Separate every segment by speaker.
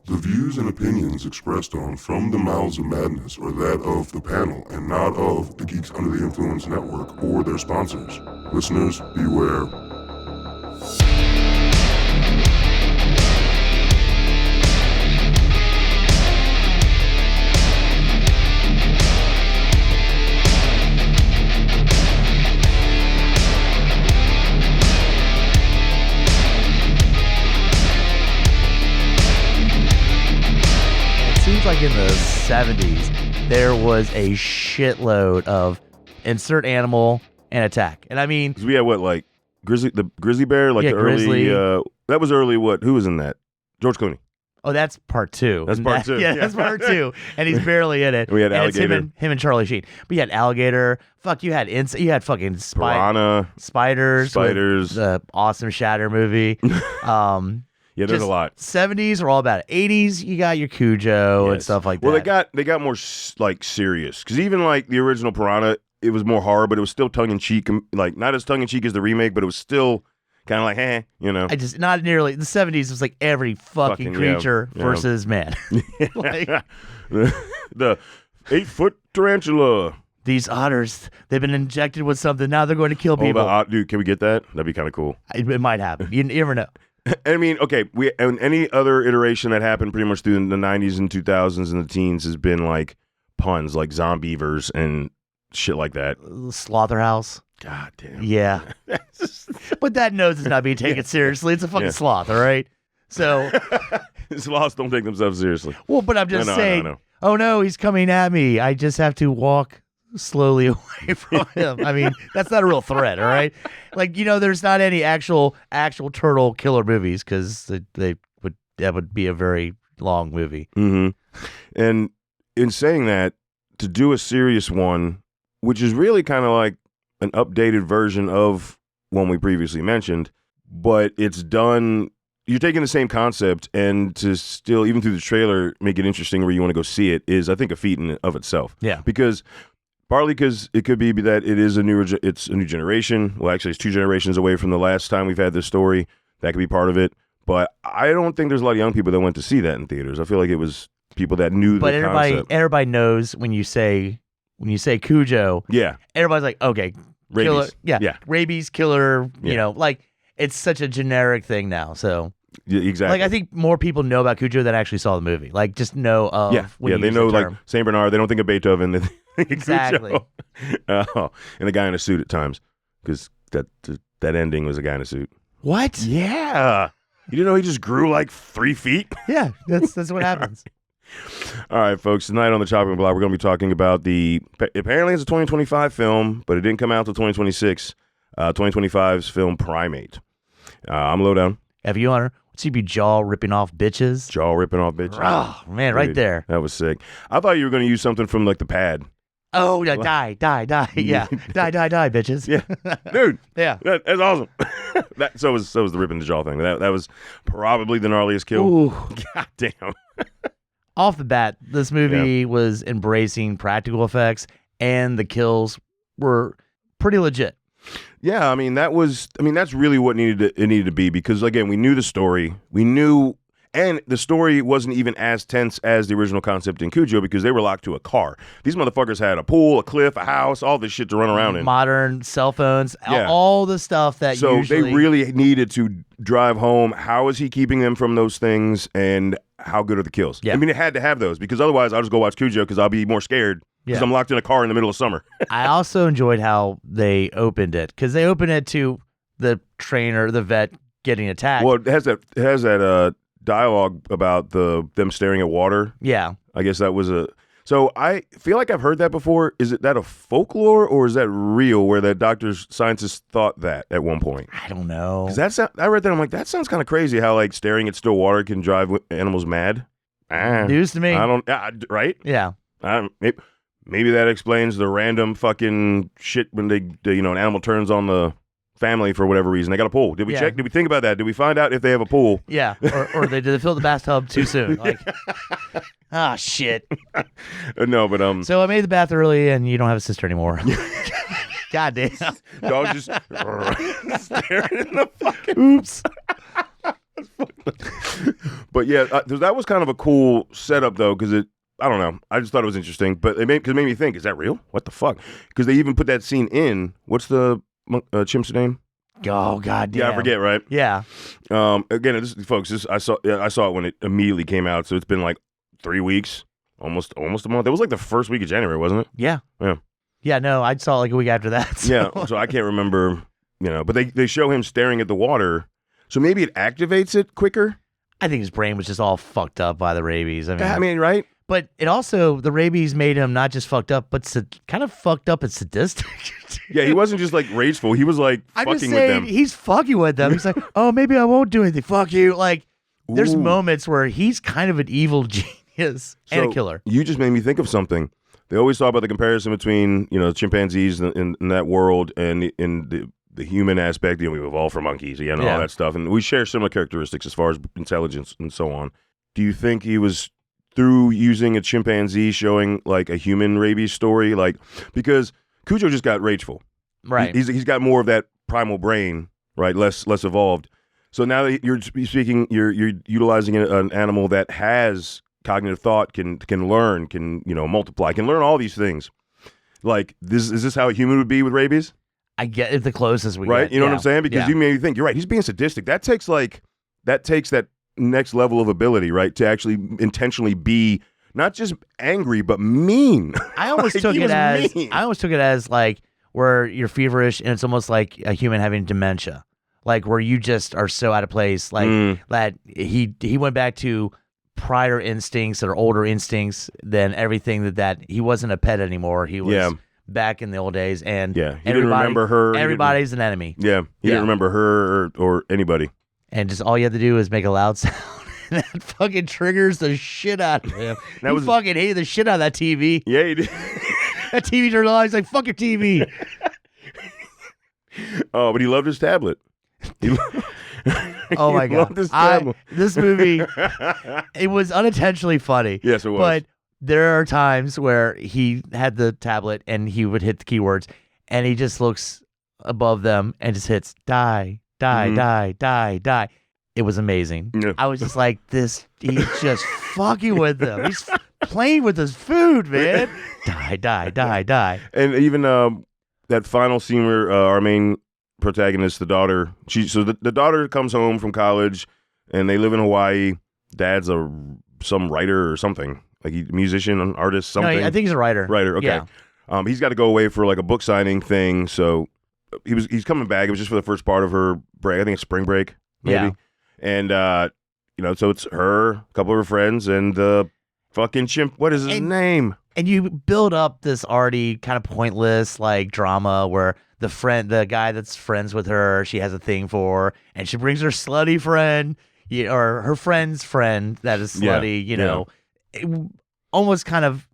Speaker 1: The views and opinions expressed on From the Mouths of Madness are that of the panel and not of the Geeks Under the Influence Network or their sponsors. Listeners, beware.
Speaker 2: Like in the 70s, there was a shitload of insert animal and attack. And I mean,
Speaker 3: we had what, like the grizzly bear, like
Speaker 2: yeah,
Speaker 3: the
Speaker 2: grizzly.
Speaker 3: early, that was early. What? Who was in that? George Clooney.
Speaker 2: Oh, that's part two.
Speaker 3: That's part two.
Speaker 2: Yeah, that's part two. And he's barely in it.
Speaker 3: We had
Speaker 2: and
Speaker 3: alligator.
Speaker 2: It's him and Charlie Sheen. But you had alligator. Fuck, you had fucking
Speaker 3: piranha,
Speaker 2: spiders. The awesome Shatter movie.
Speaker 3: Yeah, there's a lot.
Speaker 2: 70s are all about it. 80s, you got your Cujo and stuff like that.
Speaker 3: Well, they got more like serious, because even like the original Piranha, it was more horror, but it was still tongue in cheek, like not as tongue in cheek as the remake, but it was still kind of like, you know.
Speaker 2: I just not nearly the 70s was like every fucking creature versus man. Like,
Speaker 3: the 8-foot tarantula.
Speaker 2: These otters, they've been injected with something. Now they're going to kill people.
Speaker 3: Dude, can we get that? That'd be kind of cool.
Speaker 2: It might happen. You never know.
Speaker 3: I mean, okay, and any other iteration that happened pretty much through the 90s and 2000s and the teens has been like puns, like zombievers and shit like that.
Speaker 2: Slaughterhouse.
Speaker 3: God damn.
Speaker 2: Yeah. But that nose is not being taken seriously. It's a fucking sloth, all right? So.
Speaker 3: Sloths don't take themselves seriously.
Speaker 2: Well, but I'm just saying, I know. Oh no, he's coming at me. I just have to walk slowly away from him. I mean, that's not a real threat, all right? Like, you know, there's not any actual turtle killer movies, because that would be a very long movie.
Speaker 3: Mm-hmm. And in saying that, to do a serious one, which is really kind of like an updated version of one we previously mentioned, but it's done. You're taking the same concept, and to still, even through the trailer, make it interesting where you want to go see it is, I think, a feat in of itself.
Speaker 2: Yeah.
Speaker 3: Partly because it could be that it's a new generation. Well, actually, it's 2 generations away from the last time we've had this story. That could be part of it. But I don't think there's a lot of young people that went to see that in theaters. I feel like it was people that knew the concept.
Speaker 2: But everybody knows when you say Cujo.
Speaker 3: Yeah.
Speaker 2: Everybody's like, okay,
Speaker 3: rabies.
Speaker 2: Killer, yeah, rabies killer. You know, like it's such a generic thing now. So.
Speaker 3: Yeah, exactly.
Speaker 2: Like, I think more people know about Cujo than actually saw the movie. Like, just know of.
Speaker 3: Yeah, they know like Saint Bernard. They don't think of Beethoven. They think
Speaker 2: exactly.
Speaker 3: And a guy in a suit at times, because that ending was a guy in a suit.
Speaker 2: What?
Speaker 3: Yeah. You didn't know he just grew like 3 feet?
Speaker 2: Yeah, that's what happens.
Speaker 3: All right, folks. Tonight on the Chopping Block, we're going to be talking about apparently it's a 2025 film, but it didn't come out until 2026. 2025's film Primate. I'm Lowdown.
Speaker 2: Have you, Hunter? What's you be jaw ripping off bitches?
Speaker 3: Jaw ripping off bitches.
Speaker 2: Oh, man, right there.
Speaker 3: That was sick. I thought you were going to use something from like The Pad.
Speaker 2: Oh, yeah, die. Yeah, die, bitches.
Speaker 3: Yeah, dude.
Speaker 2: Yeah,
Speaker 3: that's awesome. So was the ripping the jaw thing. That was probably the gnarliest kill.
Speaker 2: Ooh.
Speaker 3: God damn.
Speaker 2: Off the bat, this movie was embracing practical effects, and the kills were pretty legit.
Speaker 3: Yeah, I mean that's really what it needed to be, because again, we knew the story. And the story wasn't even as tense as the original concept in Cujo, because they were locked to a car. These motherfuckers had a pool, a cliff, a house, all this shit to run around in.
Speaker 2: Modern cell phones, all the stuff that usually...
Speaker 3: they really needed to drive home, how is he keeping them from those things, and how good are the kills?
Speaker 2: Yeah.
Speaker 3: I mean, it had to have those, because otherwise I'll just go watch Cujo, because I'll be more scared, because I'm locked in a car in the middle of summer.
Speaker 2: I also enjoyed how they opened it, because they opened it to the trainer, the vet, getting attacked.
Speaker 3: Well, it has that dialogue about them staring at water.
Speaker 2: Yeah.
Speaker 3: I guess that was so I feel like I've heard that before. Is that a folklore, or is that real, where that scientists thought that at one point?
Speaker 2: I don't know.
Speaker 3: Because I read that, I'm like, that sounds kind of crazy, how like staring at still water can drive animals mad.
Speaker 2: News to me.
Speaker 3: I don't, right?
Speaker 2: Yeah.
Speaker 3: Maybe that explains the random fucking shit when an animal turns on the family for whatever reason. They got a pool. Did we check? Did we think about that? Did we find out if they have a pool?
Speaker 2: Yeah. Or did they fill the bathtub too soon? Like, shit.
Speaker 3: No, but
Speaker 2: So I made the bath early, and you don't have a sister anymore. God damn.
Speaker 3: Dog just staring in the fucking...
Speaker 2: Oops.
Speaker 3: But yeah, that was kind of a cool setup though, because I don't know. I just thought it was interesting, but it made me think, is that real? What the fuck? Because they even put that scene in. What's the chimp's name?
Speaker 2: Oh God,
Speaker 3: yeah, I forget. Right?
Speaker 2: Yeah.
Speaker 3: Again, folks. I saw it when it immediately came out, so it's been like 3 weeks, almost a month. It was like the first week of January, wasn't it?
Speaker 2: Yeah.
Speaker 3: Yeah.
Speaker 2: Yeah. No, I saw it like a week after that. So.
Speaker 3: Yeah. So I can't remember. But they show him staring at the water, so maybe it activates it quicker.
Speaker 2: I think his brain was just all fucked up by the rabies.
Speaker 3: I mean, right?
Speaker 2: But it also, the rabies made him not just fucked up, but kind of fucked up and sadistic.
Speaker 3: Yeah, he wasn't just like rageful. He was like fucking with them.
Speaker 2: He's fucking with them. He's like, oh, maybe I won't do anything. Fuck you. Like, there's moments where he's kind of an evil genius and a killer.
Speaker 3: You just made me think of something. They always talk about the comparison between, chimpanzees in that world and in the human aspect. We've evolved from monkeys, all that stuff. And we share similar characteristics as far as intelligence and so on. Do you think he was through using a chimpanzee showing like a human rabies story? Like, because Cujo just got rageful.
Speaker 2: Right.
Speaker 3: He's got more of that primal brain, right? Less evolved. So now that you're speaking, you're utilizing an animal that has cognitive thought, can learn, can multiply, can learn all these things. Like, is this how a human would be with rabies?
Speaker 2: I get it, the closest we
Speaker 3: right?
Speaker 2: get.
Speaker 3: You know what I'm saying? Because you made me think. You're right. He's being sadistic. That takes that next level of ability, right? To actually intentionally be not just angry but mean.
Speaker 2: I almost took it as like where you're feverish and it's almost like a human having dementia, like where you just are so out of place, like that he went back to prior instincts or older instincts than everything that he wasn't a pet anymore. He was back in the old days, and
Speaker 3: he didn't remember her.
Speaker 2: Everybody's an enemy.
Speaker 3: Yeah, he didn't remember her or anybody.
Speaker 2: And just all you have to do is make a loud sound, and that fucking triggers the shit out of him. He fucking hated the shit out of that TV.
Speaker 3: Yeah, he did.
Speaker 2: That TV turned on. He's like, "Fuck your TV."
Speaker 3: Oh, but he loved his tablet.
Speaker 2: Oh my God! This movie, it was unintentionally funny.
Speaker 3: Yes, it was.
Speaker 2: But there are times where he had the tablet and he would hit the keywords, and he just looks above them and just hits die. Die. It was amazing.
Speaker 3: Yeah.
Speaker 2: I was just like, he's just fucking with them. He's playing with his food, man. Die.
Speaker 3: And even that final scene where our main protagonist, the daughter, the daughter comes home from college and they live in Hawaii. Dad's some writer or something, like a musician, an artist, something.
Speaker 2: No, I think he's a writer.
Speaker 3: Writer, okay.
Speaker 2: Yeah.
Speaker 3: He's got to go away for like a book signing thing, so he's coming back. It was just for the first part of her break. I think it's spring break, maybe.
Speaker 2: Yeah.
Speaker 3: And so it's her, a couple of her friends, and the fucking chimp. What is his name?
Speaker 2: And you build up this already kind of pointless like drama where the guy that's friends with her, she has a thing for, and she brings her slutty friend, or her friend's friend that is slutty. Almost kind of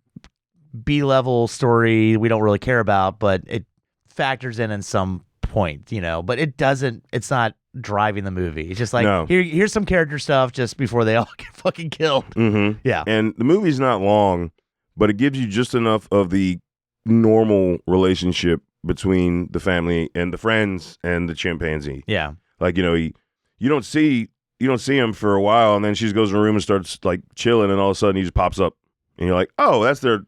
Speaker 2: B-level story we don't really care about, but it factors in some point, but it's not driving the movie. It's just like, here's some character stuff just before they all get fucking killed.
Speaker 3: Mm-hmm.
Speaker 2: Yeah.
Speaker 3: And the movie's not long, but it gives you just enough of the normal relationship between the family and the friends and the chimpanzee.
Speaker 2: Yeah.
Speaker 3: Like, you don't see him for a while, and then she goes in a room and starts like chilling, and all of a sudden he just pops up and you're like, oh, that's their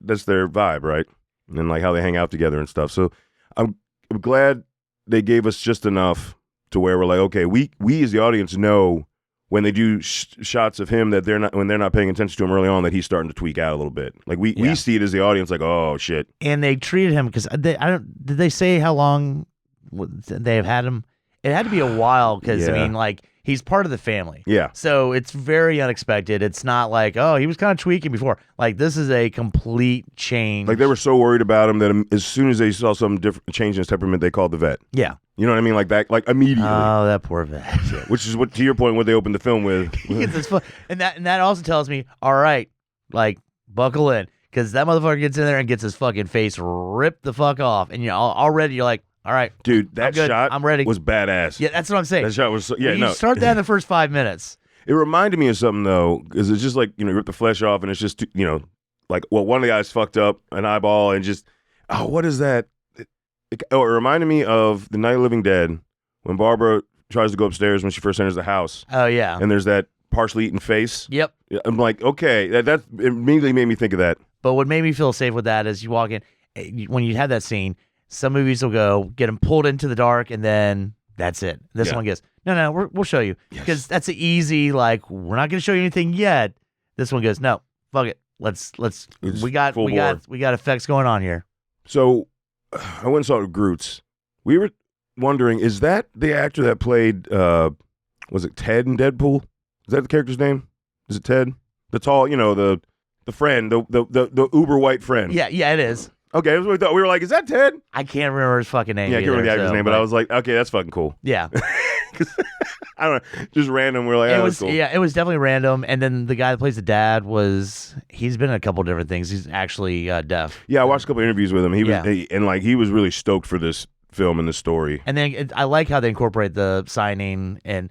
Speaker 3: vibe, right? And then like how they hang out together and stuff. So I'm glad they gave us just enough to where we're like, okay, we as the audience know when they do shots of him that they're not paying attention to him early on, that he's starting to tweak out a little bit. Like we see it as the audience, like, oh shit.
Speaker 2: And they treated him because did they say how long they have had him? It had to be a while because I mean, like, he's part of the family.
Speaker 3: Yeah.
Speaker 2: So it's very unexpected. It's not like, oh, he was kind of tweaking before. Like, this is a complete change.
Speaker 3: Like, they were so worried about him that as soon as they saw some different change in his temperament, they called the vet.
Speaker 2: Yeah.
Speaker 3: You know what I mean? Like that, like immediately.
Speaker 2: Oh, that poor vet.
Speaker 3: Which is what, to your point, what they opened the film with.
Speaker 2: And that also tells me, all right, like, buckle in, because that motherfucker gets in there and gets his fucking face ripped the fuck off, and already you're like, all right,
Speaker 3: dude, that shot
Speaker 2: I'm ready.
Speaker 3: Was badass.
Speaker 2: Yeah, that's what I'm saying.
Speaker 3: That shot was
Speaker 2: start that in the first 5 minutes.
Speaker 3: It reminded me of something though, because it's just like, rip the flesh off, and it's just like, well, one of the guys fucked up an eyeball, and just what is that? It reminded me of the Night of the Living Dead when Barbara tries to go upstairs when she first enters the house.
Speaker 2: Oh yeah,
Speaker 3: and there's that partially eaten face.
Speaker 2: Yep.
Speaker 3: I'm like, okay, that immediately made me think of that.
Speaker 2: But what made me feel safe with that is you walk in, when you have that scene, some movies will go, get him pulled into the dark, and then that's it. This one goes, no, we'll show you. Because that's an easy, like, we're not going to show you anything yet. This one goes, no, fuck it. We got effects going on here.
Speaker 3: So I went and saw Groot's. We were wondering, is that the actor that played, was it Ted in Deadpool? Is that the character's name? Is it Ted? The tall, the friend, the uber white friend.
Speaker 2: Yeah, it is.
Speaker 3: Okay, that's what we thought. We were like, is that Ted?
Speaker 2: I can't remember his fucking name.
Speaker 3: Yeah, I can't remember the actor's name, but I was like, okay, that's fucking cool.
Speaker 2: Yeah.
Speaker 3: I don't know, just random. We're like, that's cool.
Speaker 2: Yeah, it was definitely random. And then the guy that plays the dad he's been in a couple different things. He's actually deaf.
Speaker 3: Yeah, I watched a couple interviews with him. He was really stoked for this film and this story.
Speaker 2: And then I like how they incorporate the signing and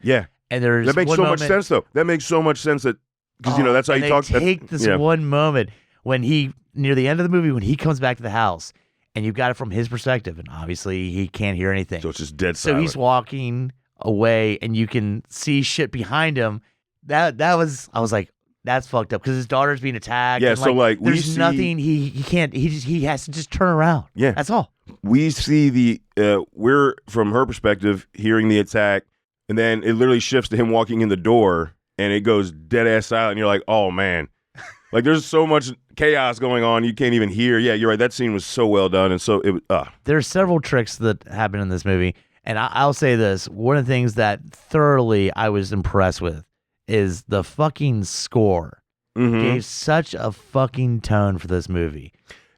Speaker 2: there's
Speaker 3: that makes so much sense though. That makes so much sense because that's how he talks.
Speaker 2: Take this one moment when he near the end of the movie when he comes back to the house and you've got it from his perspective and obviously he can't hear anything.
Speaker 3: So it's just dead
Speaker 2: So
Speaker 3: silent.
Speaker 2: he's walking away and you can see shit behind him. I was like, that's fucked up because his daughter's being attacked.
Speaker 3: Yeah,
Speaker 2: and
Speaker 3: so like
Speaker 2: there's nothing he can't. He has to just turn around.
Speaker 3: Yeah,
Speaker 2: that's all.
Speaker 3: We see we're from her perspective hearing the attack, and then it literally shifts to him walking in the door, and it goes dead ass silent. And you're like, oh man, like there's so much chaos going on you can't even hear. Yeah, you're right. That scene was so well done, and so it.
Speaker 2: There's several tricks that happen in this movie, and I'll say this: one of the things that thoroughly I was impressed with is the fucking score.
Speaker 3: Mm-hmm.
Speaker 2: Gave such a fucking tone for this movie.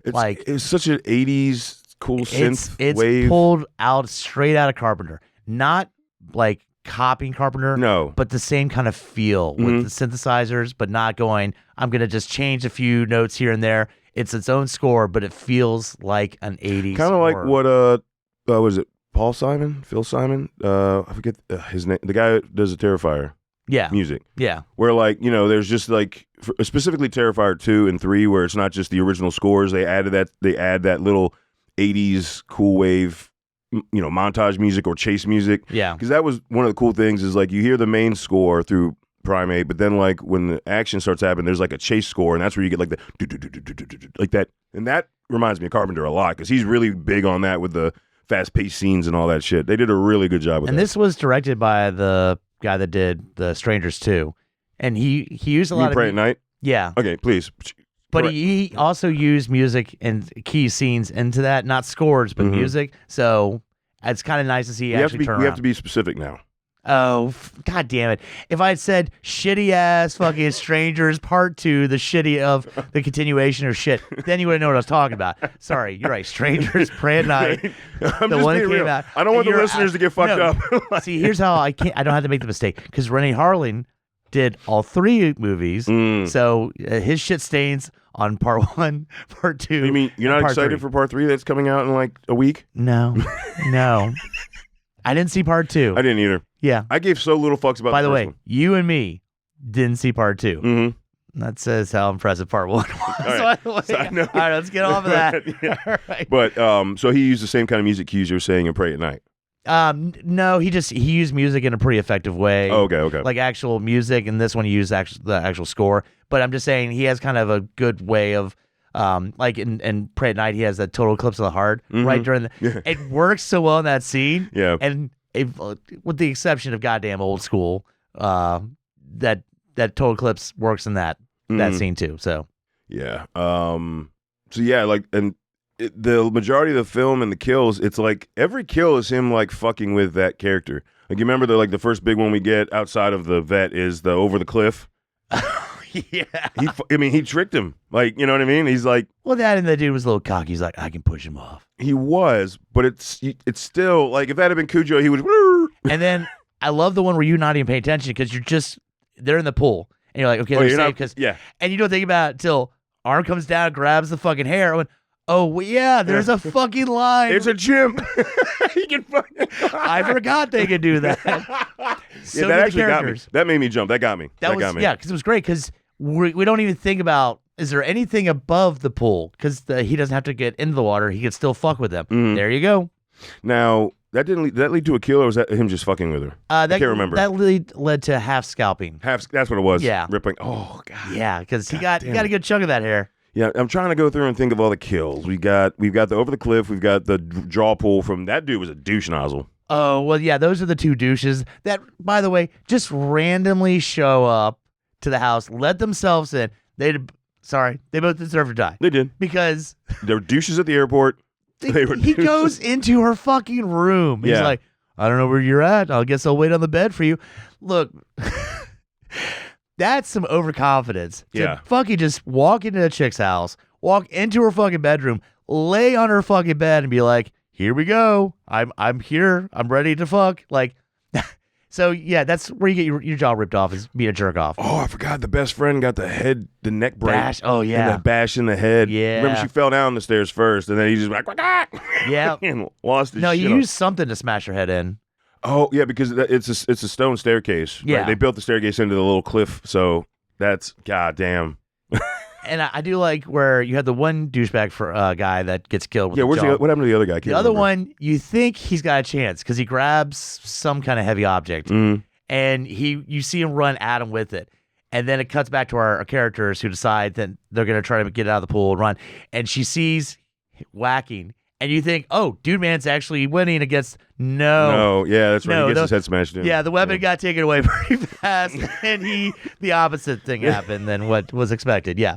Speaker 3: It's such an 80s cool synth wave.
Speaker 2: It's pulled out straight out of Carpenter. Not like copying Carpenter,
Speaker 3: no,
Speaker 2: but the same kind of feel with the synthesizers, but not going, I'm going to just change a few notes here and there. It's its own score, but it feels like an 80s
Speaker 3: kind of like what, was it Phil Simon? I forget his name. The guy that does the Terrifier. Music.
Speaker 2: Yeah.
Speaker 3: Where there's just specifically Terrifier 2 and 3 where it's not just the original scores. They add that little 80s cool wave, montage music or chase music.
Speaker 2: Yeah.
Speaker 3: Because that was one of the cool things is you hear the main score through Primate, but then when the action starts happening, there's a chase score, and that's where you get the like that. And that reminds me of Carpenter a lot because he's really big on that with the fast-paced scenes and all that shit. They did a really good job with that.
Speaker 2: And this was directed by the guy that did The Strangers 2. And he used a lot of...
Speaker 3: Pray at Night?
Speaker 2: Yeah.
Speaker 3: Okay, please.
Speaker 2: But he also used music and key scenes into that, not scores, but music. So it's kind of nice to see
Speaker 3: we
Speaker 2: actually turn around.
Speaker 3: We have to be specific now.
Speaker 2: Oh, God damn it. If I had said shitty-ass fucking Strangers Part 2, the shitty of the continuation or shit, then you wouldn't know what I was talking about. Sorry, you're right. Strangers, Pray at Night.
Speaker 3: I'm just being real. I don't want the listeners to get fucked up.
Speaker 2: See, here's how I don't have to make the mistake. Because Renee Harlin did all 3 movies. So his shit stains on Part 1, Part 2.
Speaker 3: You mean you're not excited
Speaker 2: 3.
Speaker 3: for Part 3 that's coming out in a week?
Speaker 2: No. I didn't see Part 2.
Speaker 3: I didn't either.
Speaker 2: Yeah.
Speaker 3: I gave so little fucks about
Speaker 2: By the way,
Speaker 3: one.
Speaker 2: you and me didn't see Part 2.
Speaker 3: Mm-hmm.
Speaker 2: That says how impressive Part 1 was.
Speaker 3: All right,
Speaker 2: let's get off of that.
Speaker 3: Yeah.
Speaker 2: All right.
Speaker 3: But so he used the same kind of music cues you were saying in Pray at Night.
Speaker 2: No, he used music in a pretty effective way.
Speaker 3: Oh, okay.
Speaker 2: Like actual music, and this one he used the actual score. But I'm just saying he has kind of a good way of like in Pray at Night, he has that total eclipse of the heart right during it works so well in that scene.
Speaker 3: Yeah.
Speaker 2: And with the exception of goddamn Old School, that total eclipse works in that scene too. So
Speaker 3: yeah. And the majority of the film and the kills, it's every kill is him fucking with that character. You remember the first big one we get outside of the vet is the over the cliff.
Speaker 2: Yeah.
Speaker 3: He tricked him. You know what I mean? He's well,
Speaker 2: that and the dude was a little cocky. He's like, I can push him off.
Speaker 3: He was, but it's still if that had been Cujo, he would.
Speaker 2: And then I love the one where you're not even paying attention because they're in the pool and you're like, okay, they're safe because and you don't think about it till arm comes down, grabs the fucking hair. I went, oh well, yeah, there's a fucking line.
Speaker 3: It's a gym. He can
Speaker 2: I forgot they could do that. So
Speaker 3: that actually got me.
Speaker 2: characters.
Speaker 3: That made me jump. That got me.
Speaker 2: That got me. Yeah, because it was great because we don't even think about, is there anything above the pool? Because he doesn't have to get into the water. He can still fuck with them. There you go.
Speaker 3: Now, That did that lead to a kill, or was that him just fucking with her? I can't remember.
Speaker 2: That led to half scalping.
Speaker 3: That's what it was.
Speaker 2: Yeah.
Speaker 3: Ripping. Oh, God.
Speaker 2: Yeah, because he got a good chunk of that hair.
Speaker 3: Yeah, I'm trying to go through and think of all the kills. We've got the over the cliff. We've got the draw pull from that dude was a douche nozzle.
Speaker 2: Oh, well, yeah, those are the two douches that, by the way, just randomly show up to the house, let themselves in. They both deserve to die.
Speaker 3: They did.
Speaker 2: Because
Speaker 3: there were douches at the airport.
Speaker 2: He goes into her fucking room. He's like, I don't know where you're at. I guess I'll wait on the bed for you. Look, that's some overconfidence.
Speaker 3: Yeah.
Speaker 2: To fucking just walk into a chick's house, walk into her fucking bedroom, lay on her fucking bed and be like, here we go. I'm here. I'm ready to fuck. Like, so yeah, that's where you get your jaw ripped off, is being a jerk off.
Speaker 3: Oh, I forgot the best friend got the neck break.
Speaker 2: Bash. Oh, yeah.
Speaker 3: And that bash in the head.
Speaker 2: Yeah.
Speaker 3: Remember, she fell down the stairs first, and then he just like,
Speaker 2: yeah,
Speaker 3: and lost his
Speaker 2: No,
Speaker 3: shit.
Speaker 2: you use something to smash her head in.
Speaker 3: Oh, yeah, because it's a stone staircase.
Speaker 2: Yeah.
Speaker 3: Right? They built the staircase into the little cliff, so that's goddamn.
Speaker 2: And I do like where you had the one douchebag for guy that gets killed with
Speaker 3: Yeah,
Speaker 2: the jaw.
Speaker 3: what happened to the other guy?
Speaker 2: The other one, you think he's got a chance because he grabs some kind of heavy object, and you see him run at him with it. And then it cuts back to our characters who decide that they're going to try to get out of the pool and run. And she sees whacking. And you think, oh, Dude Man's actually winning against... No,
Speaker 3: yeah, that's right. He gets his head smashed in.
Speaker 2: Yeah, the weapon got taken away pretty fast. And the opposite thing happened than what was expected. Yeah.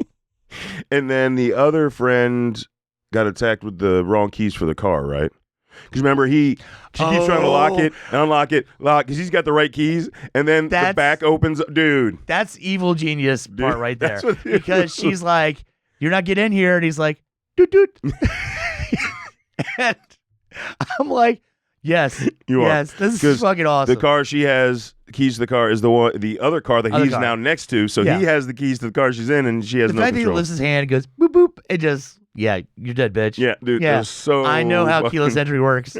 Speaker 3: And then the other friend got attacked with the wrong keys for the car, right? Because remember, she keeps trying to lock it, unlock it, because he's got the right keys, and then the back opens up. Dude.
Speaker 2: That's evil genius part right there. Because she's like, you're not getting in here. And he's like, doot, doot. And I'm like, yes, yes, this is fucking awesome.
Speaker 3: The car she has, keys to the car, is the other car that he's now next to. So he has the keys to the car she's in, and she has no control. The fact that he
Speaker 2: lifts his hand and goes, boop, boop, it just, yeah, you're dead, bitch.
Speaker 3: Yeah, dude, that was so
Speaker 2: I know how keyless entry works.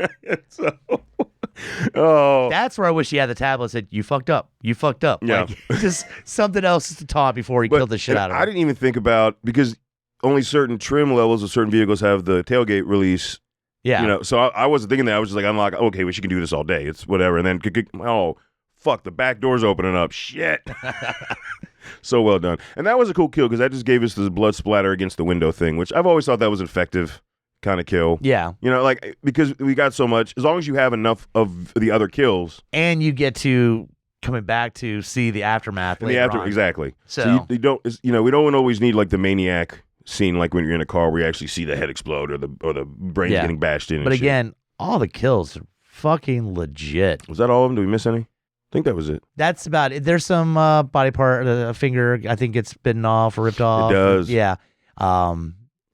Speaker 2: That's where I wish he had the tablet said, you fucked up. You fucked up.
Speaker 3: Yeah.
Speaker 2: Like, just something else to taunt before he killed the shit out of her.
Speaker 3: I didn't even think about, because only certain trim levels of certain vehicles have the tailgate release.
Speaker 2: Yeah.
Speaker 3: You know, so I wasn't thinking that. I was just like, unlock, okay, well, she can do this all day. It's whatever. And then, oh, fuck, the back door's opening up. Shit. So well done. And that was a cool kill, because that just gave us this blood splatter against the window thing, which I've always thought that was an effective kind of kill.
Speaker 2: Yeah.
Speaker 3: You know, like, because we got so much, as long as you have enough of the other kills.
Speaker 2: And you get to coming back to see the aftermath later on.
Speaker 3: Exactly. So you don't, we don't always need like the maniac scene, like when you're in a car where you actually see the head explode or the brains getting bashed in.
Speaker 2: But again, all the kills are fucking legit.
Speaker 3: Was that all of them? Did we miss any? I think that was it.
Speaker 2: That's about it. There's some body part, a finger, I think gets bitten off or ripped off.
Speaker 3: It does.
Speaker 2: Yeah.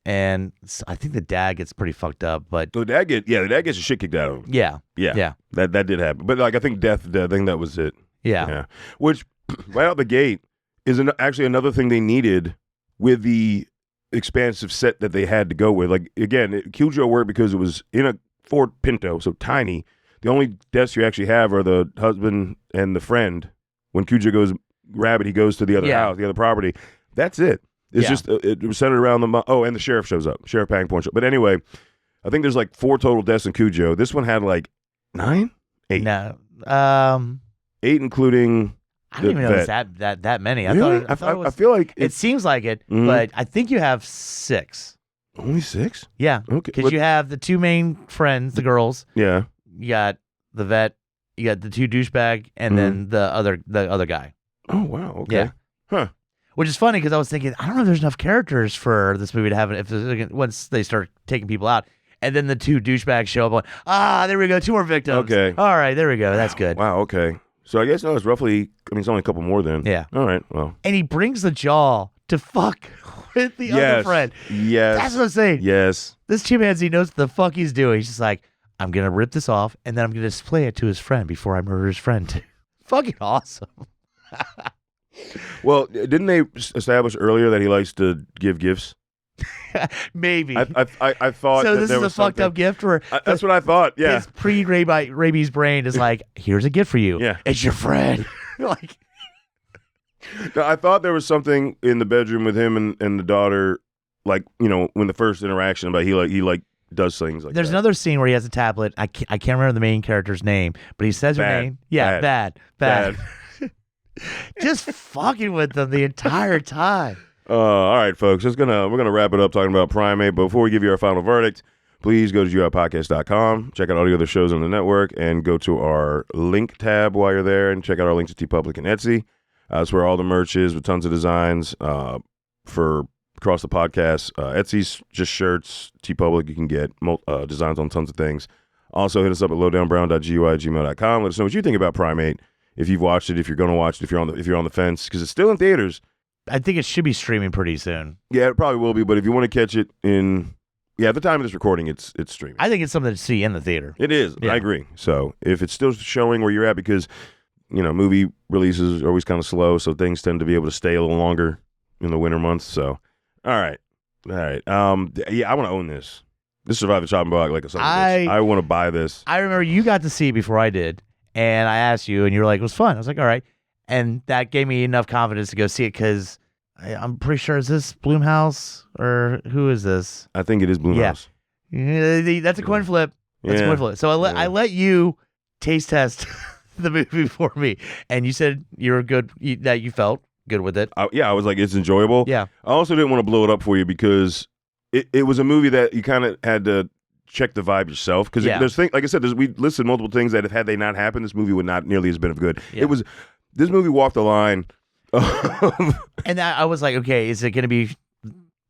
Speaker 2: And I think the dad gets pretty fucked up, but
Speaker 3: the dad gets the shit kicked out of him.
Speaker 2: Yeah.
Speaker 3: That did happen. But like I think death. I think that was it.
Speaker 2: Yeah.
Speaker 3: Which right out the gate is actually another thing they needed with the expansive set that they had to go with. Like again, Cujo worked because it was in a Ford Pinto, so tiny. The only deaths you actually have are the husband and the friend. When Cujo goes rabid, he goes to the other house, the other property. That's it. It's just it was centered around the and the sheriff shows up, Sheriff Pangborn. But anyway, I think there's like 4 total deaths in Cujo. This one had like 9, 8.
Speaker 2: No,
Speaker 3: 8 including.
Speaker 2: I didn't even know it was that many.
Speaker 3: Really?
Speaker 2: I thought it was,
Speaker 3: I feel like
Speaker 2: it seems like it, but I think you have 6.
Speaker 3: Only 6?
Speaker 2: Yeah.
Speaker 3: Okay.
Speaker 2: Because you have the 2 main friends, the girls.
Speaker 3: Yeah.
Speaker 2: You got the vet. You got the 2 douchebag, and then the other guy.
Speaker 3: Oh wow. Okay.
Speaker 2: Yeah.
Speaker 3: Huh.
Speaker 2: Which is funny because I was thinking, I don't know if there's enough characters for this movie to have it once they start taking people out. And then the 2 douchebags show up on, there we go, 2 more victims.
Speaker 3: Okay.
Speaker 2: All right, there we go. That's good.
Speaker 3: Wow, okay. So I guess it's roughly, it's only a couple more then.
Speaker 2: Yeah.
Speaker 3: All right, well.
Speaker 2: And he brings the jaw to fuck with the other friend.
Speaker 3: Yes.
Speaker 2: That's what I'm saying.
Speaker 3: Yes.
Speaker 2: This chimpanzee knows what the fuck he's doing. He's just like, I'm going to rip this off, and then I'm going to display it to his friend before I murder his friend too. Fucking awesome.
Speaker 3: Well, didn't they establish earlier that he likes to give gifts?
Speaker 2: Maybe.
Speaker 3: I thought
Speaker 2: so.
Speaker 3: That
Speaker 2: this
Speaker 3: there
Speaker 2: is
Speaker 3: was
Speaker 2: a fucked up gift. Where
Speaker 3: that's what I thought. Yeah.
Speaker 2: His pre-rabies brain is like, here's a gift for you.
Speaker 3: Yeah.
Speaker 2: It's your friend. Like.
Speaker 3: No, I thought there was something in the bedroom with him and the daughter, like when the first interaction about he does things like
Speaker 2: There's
Speaker 3: that.
Speaker 2: another scene where he has a tablet. I can't remember the main character's name, but he says her
Speaker 3: Bad.
Speaker 2: name. Yeah, bad. Just fucking with them the entire time.
Speaker 3: All right, folks. We're gonna wrap it up talking about Primate. But before we give you our final verdict, please go to GUIPodcast.com, check out all the other shows on the network, and go to our link tab while you're there, and check out our links to TeePublic and Etsy. That's where all the merch is with tons of designs for across the podcast. Etsy's just shirts. TeePublic, you can get designs on tons of things. Also, hit us up at lowdownbrown.gui@gmail.com. Let us know what you think about Primate. If you've watched it, if you're going to watch it, if you're on the fence, because it's still in theaters.
Speaker 2: I think it should be streaming pretty soon.
Speaker 3: Yeah, it probably will be. But if you want to catch it at the time of this recording, it's streaming.
Speaker 2: I think it's something to see in the theater.
Speaker 3: It is. Yeah. I agree. So if it's still showing where you're at, because movie releases are always kind of slow, so things tend to be able to stay a little longer in the winter months. So, all right. I want to own this. This Survive the Chopping Block like a son of a bitch. I want to buy this.
Speaker 2: I remember you got to see it before I did, and I asked you, and you were like, it was fun. I was like, all right. And that gave me enough confidence to go see it, because I'm pretty sure, is this Blumhouse, or who is this?
Speaker 3: I think it is Blumhouse.
Speaker 2: Yeah. That's a coin flip. That's a coin flip. So I let you taste test the movie for me, and you said you were good, that you felt good with it.
Speaker 3: I was like, it's enjoyable.
Speaker 2: Yeah.
Speaker 3: I also didn't want to blow it up for you, because it was a movie that you kind of had to check the vibe yourself, because there's things, like I said, we listed multiple things that had they not happened, this movie would not nearly as been good. Yeah. This movie walked the line.
Speaker 2: And I was like, okay, is it going to be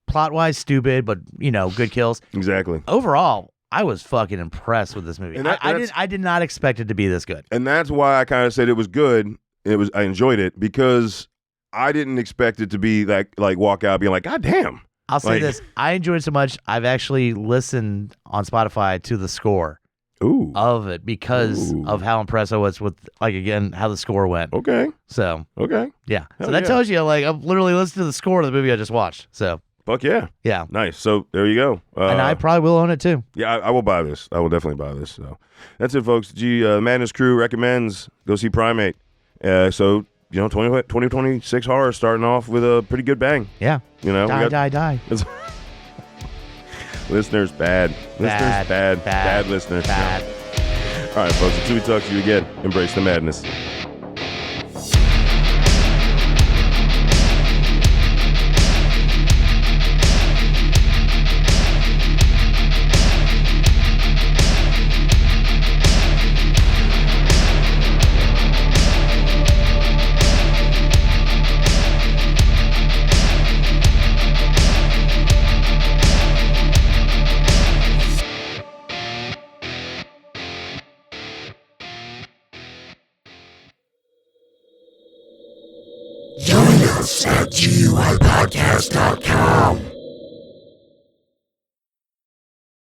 Speaker 2: plot-wise stupid, but good kills?
Speaker 3: Exactly.
Speaker 2: Overall, I was fucking impressed with this movie. And I did not expect it to be this good.
Speaker 3: And that's why I kind of said it was good. I enjoyed it, because I didn't expect it to be like walk out being like, God damn.
Speaker 2: I'll say this: I enjoyed it so much, I've actually listened on Spotify to the score of it, because of how impressed I was with, again, how the score went.
Speaker 3: Okay.
Speaker 2: So.
Speaker 3: Okay.
Speaker 2: Yeah. So that tells you, I've literally listened to the score of the movie I just watched. So.
Speaker 3: Fuck yeah.
Speaker 2: Yeah.
Speaker 3: Nice. So there you go.
Speaker 2: And I probably will own it too.
Speaker 3: Yeah, I will buy this. I will definitely buy this. So that's it, folks. Madness Crew recommends go see Primate. So 2026 horror starting off with a pretty good bang.
Speaker 2: Yeah. Die.
Speaker 3: Listeners, bad. Listeners, bad listeners.
Speaker 2: Bad.
Speaker 3: No. All right, folks. Until we talk to you again, embrace the madness.
Speaker 1: Join us at GUIPodcast.com.